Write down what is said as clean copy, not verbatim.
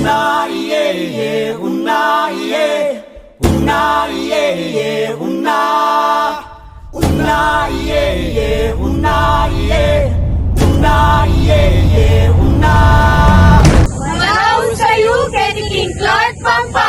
Una, yeah, yeah, una, yeah. Una, yeah, yeah, una. Una, yeah, yeah, una, yeah. Una, yeah, yeah, una. Manahon sa'yo, Kenny King Clark, Pampa!